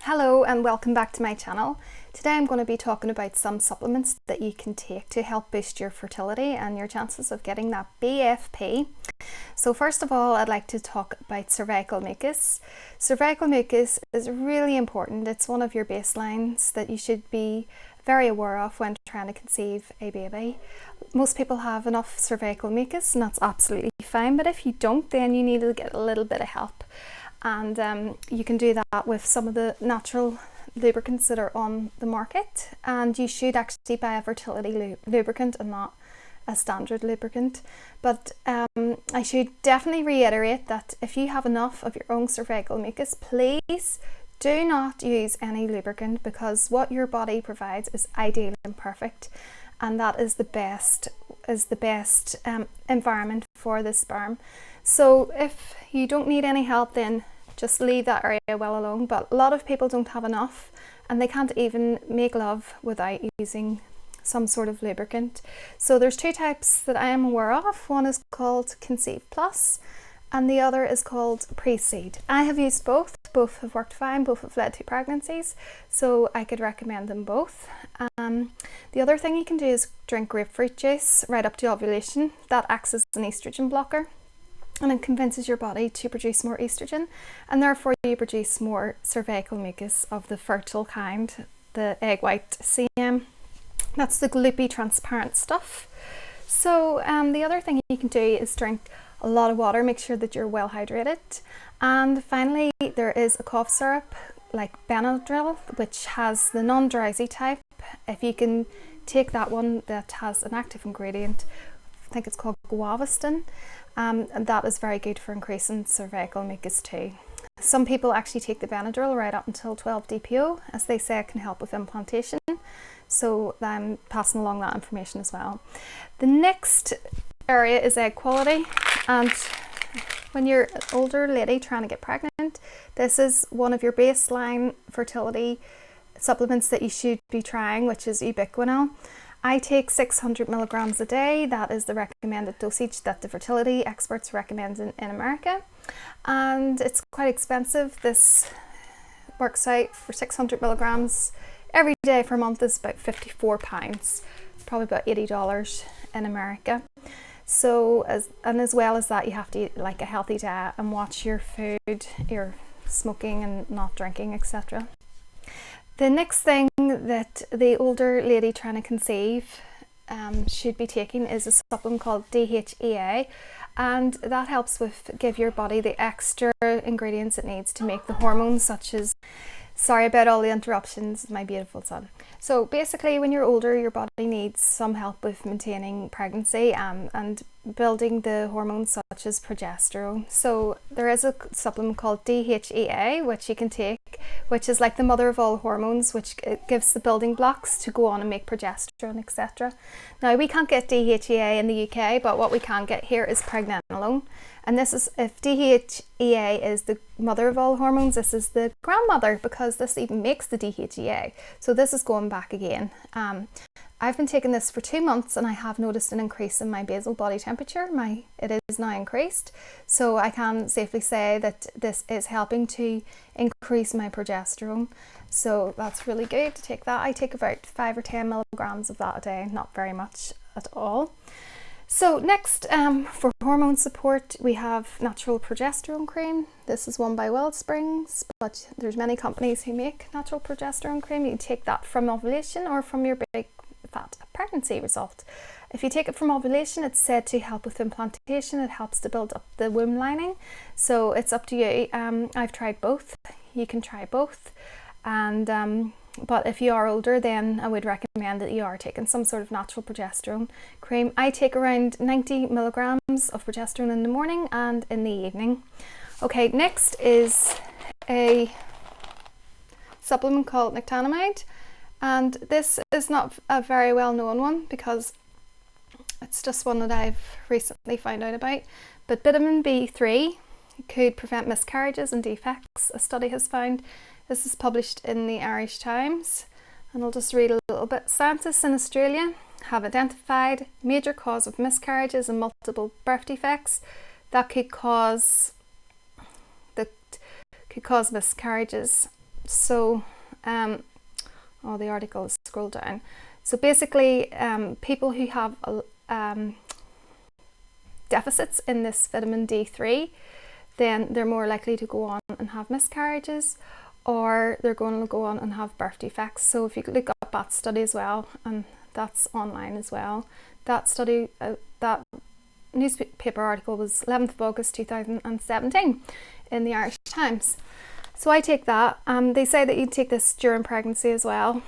Hello and welcome back to my channel. Today I'm going to be talking about some supplements that you can take to help boost your fertility and your chances of getting that BFP. So first of all, I'd like to talk about cervical mucus. Cervical mucus is really important. It's one of your baselines that you should be very aware of when trying to conceive a baby. Most people have enough cervical mucus and that's absolutely fine, but if you don't, then you need to get a little bit of help. And you can do that with some of the natural lubricants that are on the market, and you should actually buy a fertility lubricant and not a standard lubricant. But I should definitely reiterate that if you have enough of your own cervical mucus, please do not use any lubricant, because what your body provides is ideal and perfect, and that is the best environment for the sperm. So if you don't need any help, then just leave that area well alone. But a lot of people don't have enough and they can't even make love without using some sort of lubricant. So there's two types that I am aware of. One is called Conceive Plus and the other is called Pre-Seed. I have used both. Both have worked fine. Both have led to pregnancies, so I could recommend them both. The other thing you can do is drink grapefruit juice right up to ovulation. That acts as an estrogen blocker, and it convinces your body to produce more estrogen, and therefore you produce more cervical mucus of the fertile kind, the egg white CM. That's the gloopy transparent stuff. So the other thing you can do is drink a lot of water. Make sure that you're well hydrated. And finally, there is a cough syrup like Benadryl, which has the non-drowsy type. If you can take that one, that has an active ingredient, I think it's called guavastin, and that is very good for increasing cervical mucus too. Some people actually take the Benadryl right up until 12 DPO, as they say it can help with implantation. So I'm passing along that information as well. The next area is egg quality, and when you're an older lady trying to get pregnant, this is one of your baseline fertility supplements that you should be trying, which is ubiquinol. I take 600 milligrams a day. That is the recommended dosage that the fertility experts recommend in America, and it's quite expensive. This works out for 600 milligrams every day for a month is about £54, probably about $80 in America. So as well as that, you have to eat like a healthy diet and watch your food, your smoking and not drinking, etc. The next thing that the older lady trying to conceive should be taking is a supplement called DHEA, and that helps with give your body the extra ingredients it needs to make the hormones such as, sorry about all the interruptions, my beautiful son. So basically, when you're older, your body needs some help with maintaining pregnancy and building the hormones such as progesterone. So there is a supplement called DHEA, which you can take, which is like the mother of all hormones, which gives the building blocks to go on and make progesterone, etc. Now, we can't get DHEA in the UK, but what we can get here is pregnenolone. And this is, if DHEA is the mother of all hormones, this is the grandmother, because this even makes the DHEA. So this is going back again. I've been taking this for 2 months and I have noticed an increase in my basal body temperature. It is now increased. So I can safely say that this is helping to increase my progesterone. So that's really good to take that. I take about 5 or 10 milligrams of that a day, not very much at all. So next, for hormone support, we have natural progesterone cream. This is one by Wellsprings, but there's many companies who make natural progesterone cream. You can take that from ovulation or from your big fat pregnancy result. If you take it from ovulation, it's said to help with implantation. It helps to build up the womb lining. So it's up to you. I've tried both. You can try both. And but if you are older, then I would recommend that you are taking some sort of natural progesterone cream. I take around 90 milligrams of progesterone in the morning and in the evening. Okay, next is a supplement called nicotiniamide, and this is not a very well known one because it's just one that I've recently found out about. But vitamin B3 could prevent miscarriages and defects, a study has found. This is published in the Irish Times, and I'll just read a little bit. Scientists in Australia have identified major cause of miscarriages and multiple birth defects that could cause miscarriages So, the article is scrolled down. So basically, people who have deficits in this vitamin D3, then they're more likely to go on and have miscarriages, or they're going to go on and have birth defects. So if you look up that study as well, and that's online as well, that study, that newspaper article was 11th of August 2017 in the Irish Times. So I take that. They say that you take this during pregnancy as well.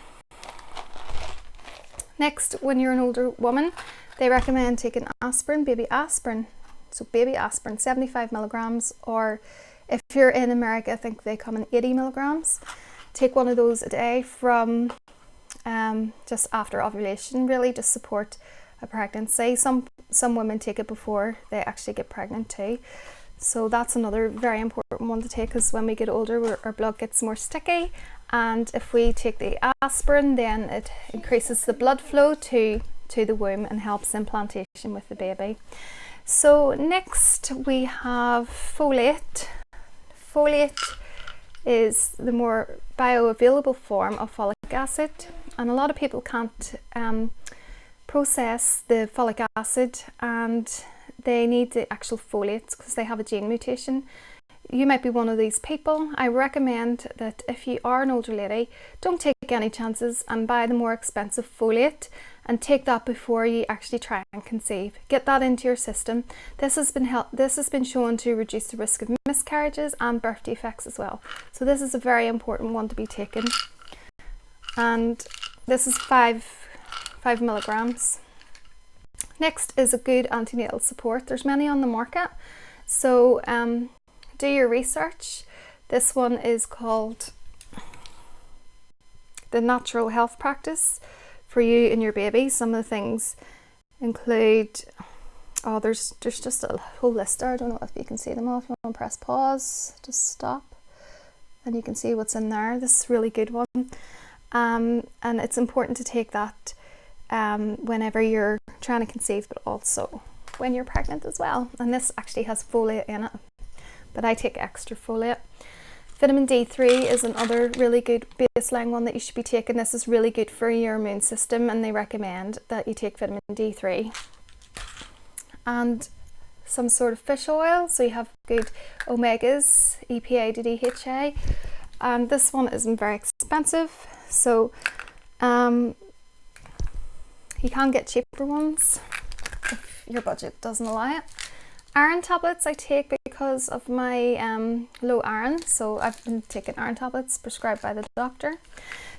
Next, when you're an older woman, they recommend taking aspirin, baby aspirin. So baby aspirin, 75 milligrams, or if you're in America, I think they come in 80 milligrams. Take one of those a day from just after ovulation, really, to support a pregnancy. Some women take it before they actually get pregnant too. So that's another very important one to take, because when we get older, our blood gets more sticky, and if we take the aspirin, then it increases the blood flow to the womb and helps implantation with the baby. So next we have folate. Folate is the more bioavailable form of folic acid, and a lot of people can't process the folic acid, and they need the actual folates because they have a gene mutation. You might be one of these people. I recommend that if you are an older lady, don't take any chances and buy the more expensive folate, and take that before you actually try and conceive. Get that into your system. This has been shown to reduce the risk of miscarriages and birth defects as well. So this is a very important one to be taken. And this is 5 milligrams. Next is a good antenatal support. There's many on the market, so do your research. This one is called the Natural Health Practice for you and your baby. Some of the things include, there's just a whole list there. I don't know if you can see them all. If you want to press pause, just stop, and you can see what's in there. This is a really good one, and it's important to take that whenever you're trying to conceive, but also when you're pregnant as well. And this actually has folate in it, but I take extra folate. Vitamin D3 is another really good baseline one that you should be taking. This is really good for your immune system, and they recommend that you take vitamin D3. And some sort of fish oil, so you have good omegas, EPA to DHA. And this one isn't very expensive, so you can get cheaper ones if your budget doesn't allow it. Iron tablets I take because of my low iron, so I've been taking iron tablets prescribed by the doctor.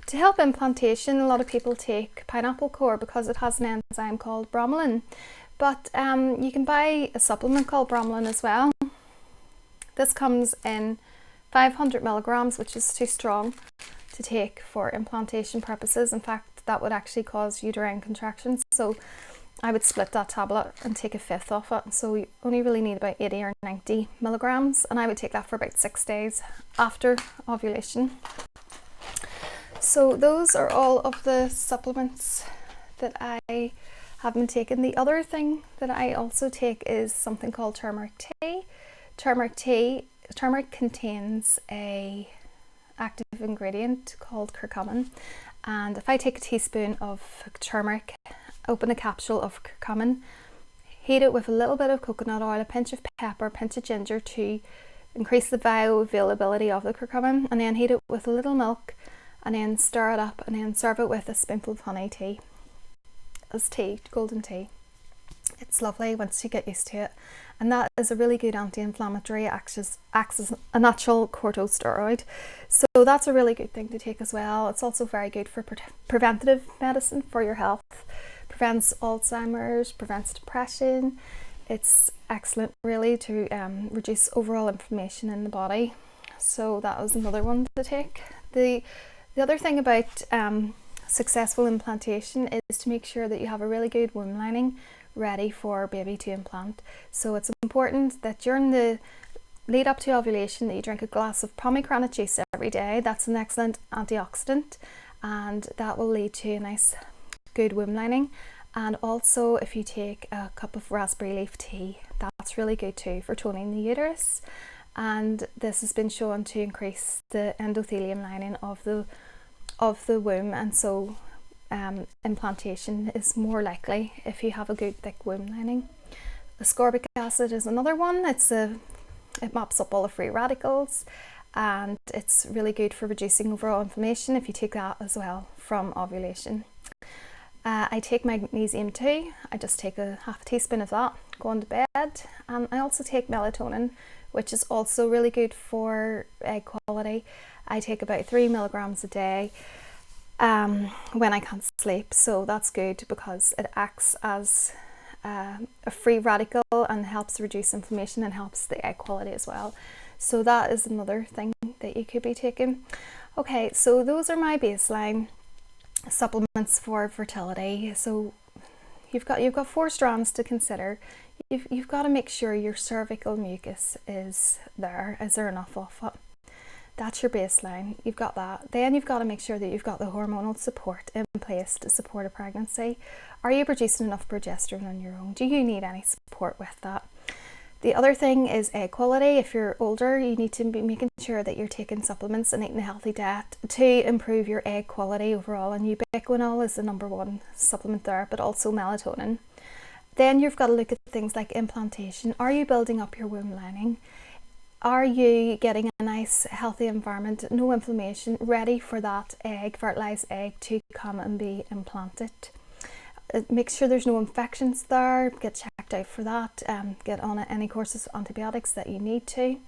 To help implantation, a lot of people take pineapple core because it has an enzyme called bromelain, but you can buy a supplement called bromelain as well. This comes in 500 milligrams, which is too strong to take for implantation purposes. In fact, that would actually cause uterine contractions, so I would split that tablet and take a fifth of it. So you only really need about 80 or 90 milligrams, and I would take that for about 6 days after ovulation. So those are all of the supplements that I have been taking. The other thing that I also take is something called turmeric tea. Turmeric contains a active ingredient called curcumin, and if I take a teaspoon of turmeric, open a capsule of curcumin, heat it with a little bit of coconut oil, a pinch of pepper, a pinch of ginger to increase the bioavailability of the curcumin, and then heat it with a little milk, and then stir it up, and then serve it with a spoonful of honey tea as tea, golden tea. It's lovely once you get used to it, and that is a really good anti-inflammatory. It acts as a natural corticosteroid, so that's a really good thing to take as well. It's also very good for preventative medicine for your health. Prevents Alzheimer's, prevents depression. It's excellent really to reduce overall inflammation in the body. So that was another one to take. The other thing about successful implantation is to make sure that you have a really good womb lining ready for baby to implant. So it's important that during the lead up to ovulation that you drink a glass of pomegranate juice every day. That's an excellent antioxidant, and that will lead to a nice good womb lining. And also if you take a cup of raspberry leaf tea, that's really good too for toning the uterus. and this has been shown to increase the endothelium lining of the womb, and so implantation is more likely if you have a good thick womb lining. Ascorbic acid is another one. It mops up all the free radicals, and it's really good for reducing overall inflammation if you take that as well from ovulation. I take magnesium too. I just take a half a teaspoon of that going to bed. I also take melatonin, which is also really good for egg quality. I take about 3 milligrams a day when I can't sleep, so that's good because it acts as a free radical and helps reduce inflammation and helps the egg quality as well. So that is another thing that you could be taking. Okay, so those are my baseline supplements for fertility. So you've got 4 strands to consider. You've got to make sure your cervical mucus is there. Is there enough of it? That's your baseline. You've got that. Then you've got to make sure that you've got the hormonal support in place to support a pregnancy. Are you producing enough progesterone on your own? Do you need any support with that? The other thing is egg quality. If you're older, you need to be making sure that you're taking supplements and eating a healthy diet to improve your egg quality overall. And ubiquinol is the #1 supplement there, but also melatonin. Then you've got to look at things like implantation. Are you building up your womb lining? Are you getting a nice healthy environment, no inflammation, ready for that fertilized egg to come and be implanted? Make sure there's no infections there, get checked out for that, get on any courses of antibiotics that you need to.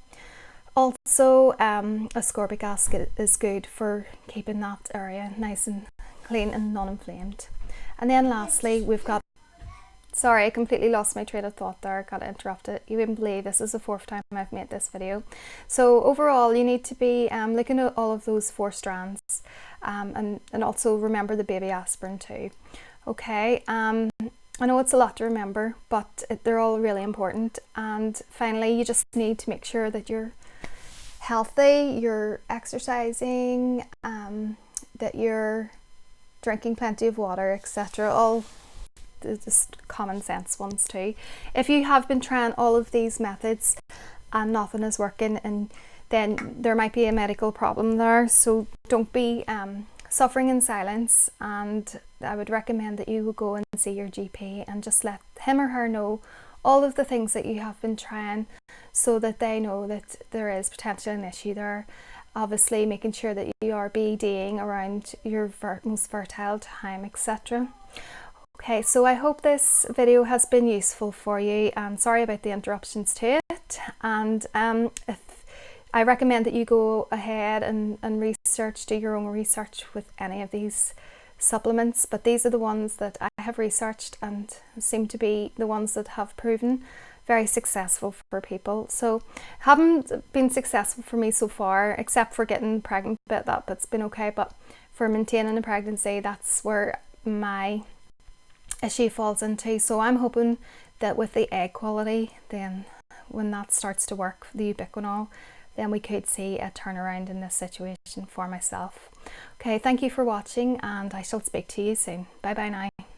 Also, ascorbic acid is good for keeping that area nice and clean and non-inflamed. And then lastly, we've got, sorry, I completely lost my train of thought there, got interrupted. You wouldn't believe this is the 4th time I've made this video. So overall, you need to be looking at all of those 4 strands, and also remember the baby aspirin too. Okay, I know it's a lot to remember, but they're all really important. And finally, you just need to make sure that you're healthy, you're exercising, that you're drinking plenty of water, etc. All just common sense ones too. If you have been trying all of these methods and nothing is working, and then there might be a medical problem there, so don't be suffering in silence, and I would recommend that you go and see your GP and just let him or her know all of the things that you have been trying, so that they know that there is potentially an issue there. Obviously making sure that you are BDing around your most fertile time, etc. Okay, so I hope this video has been useful for you, and sorry about the interruptions to it. And I recommend that you go ahead and do your own research with any of these supplements, but these are the ones that I have researched and seem to be the ones that have proven very successful for people. So haven't been successful for me so far, except for getting pregnant, but that's been okay. But for maintaining a pregnancy, that's where my issue falls into. So I'm hoping that with the egg quality, then when that starts to work, the ubiquinol, then we could see a turnaround in this situation for myself. Okay, thank you for watching, and I shall speak to you soon. Bye bye now.